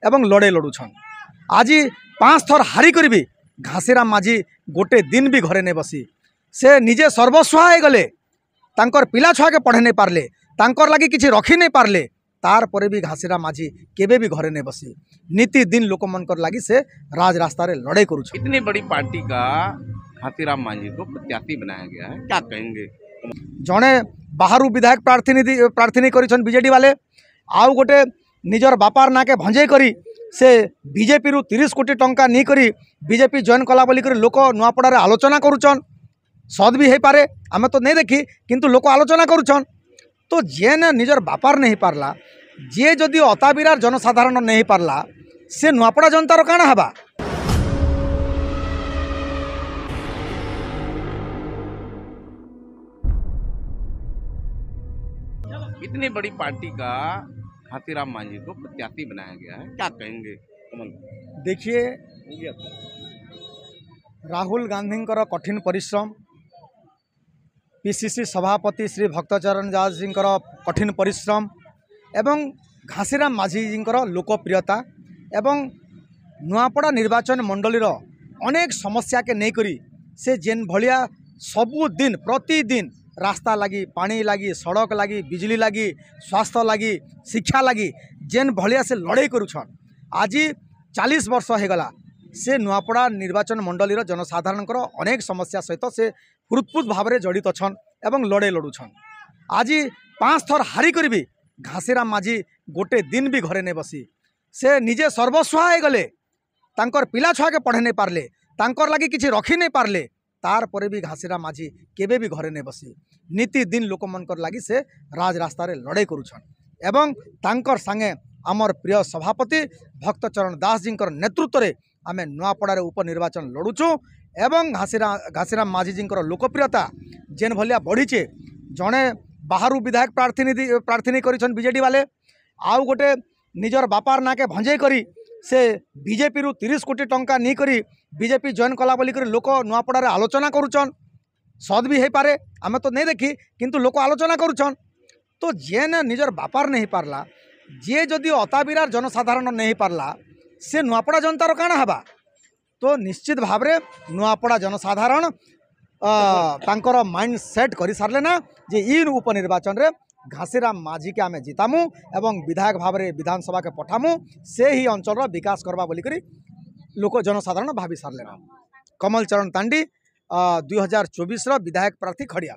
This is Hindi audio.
एवं लड़े लड़ुछन। आज 5 थर हारिकर भी घासीराम माझी गोटे दिन भी घरे नहीं बसी से निजे सर्वस्व हो गले तांकर पिला छुआ के पढ़े नहीं पारले तांकर लगी किसी रखी नहीं पारले तार परे भी घासीराम माझी केबे भी घरे नहीं बसी नीति दिन लोक मनकर लगी से राज रास्ता रे लड़ाई करूछ। इतनी बड़ी पार्टी का घासीराम माझी को प्रत्याशी बनाया गया है, क्या कहेंगे? जड़े बाहर विधायक प्रार्थनी करिछन बीजेडी वाले आउ गोटे निजर बापार ना के भंजे करी से बीजेपी रु 30 कोटी टंका नहीं करी बीजेपी जॉइन कला बोली करी लोक नुआपड़ा रे आलोचना करुछन। सद भी हो पारे आमे तो नहीं देखी किंतु लोक आलोचना करुछन। तो जे ने निजर बापार नहीं पारला जे जदि अताबिरार जनसाधारण नहीं पारला से नुआपड़ा जनतार काना हबा। इतनी बड़ी पार्टी का घासीराम माझी को प्रत्याशी बनाया गया है, क्या कहेंगे? देखिए राहुल गांधी कठिन परिश्रम पीसीसी सभापति श्री भक्तचरण दास जी कठिन परिश्रम एवं घासीराम माझी जी लोकप्रियता एवं नुआपड़ा निर्वाचन मंडली अनेक समस्या के नहीं करी से जेन भलिया सबुदिन प्रतिदिन रास्ता लगी पानी लगी सड़क लगी बिजली लगी स्वास्थ्य लगी शिक्षा लगी जेन भलिया से लड़ाई करुछन। आज 40 वर्ष हो गला से नुआपड़ा निर्वाचन मंडली जनसाधारण अनेक समस्या सहित से हृत्पुत भाव में जड़ित छन एवं लड़े लड़ुछन। आज 5 थर हारिकर भी घासीराम माझी गोटे दिन भी घरे नहीं बसी से निजे सर्वस्व हो गले तांकर पिला छुआ के पढ़े नहीं पारले तांकर लगी किसी रखी नहीं पारले तार परे भी घासीराम माझी केबे भी घरे नहीं बसी नीति दिन लोक मनकर लगी से राज रास्ता रे लड़ाई करुछन। एवं तांकर संगे आमर प्रिय सभापति भक्तचरण दास जी नेतृत्व में आमे नुआपड़ा उपनिर्वाचन लड़ुचु एवं घासीराम माझी जी लोकप्रियता जेन भलिया बढ़ीचे जड़े बाहर विधायक प्रार्थनी करिछन बीजेडी वाले आउ गोटे निजर बापार ना के भंजे करी से बीजेपी रु 30 कोटी टंका नहीं करी बीजेपी जॉइन कला बोली करी लोक नुआपड़ा रे आलोचना करुछन। सद भी हो पारे आमे तो नहीं देखी किंतु लोक आलोचना करुछन। तो जे ने निजर बापार नहीं पारला जे जदि अताबिरार जनसाधारण नहीं पारला से नुआपड़ा जनतार काना हबा। तो निश्चित भाव में नुआपड़ा जनसाधारण तांकर माइंड सेट कर सारे ना जे इन उपनिर्वाचन रे घासीराम माझी के आमे जितामु एवं विधायक भाव में विधानसभा के पठामु से ही अंचल विकास करवा बोली करी लोक जनसाधारण भावी सारे ना। कमल चरण तांडी 2024 विधायक प्रार्थी खड़िया।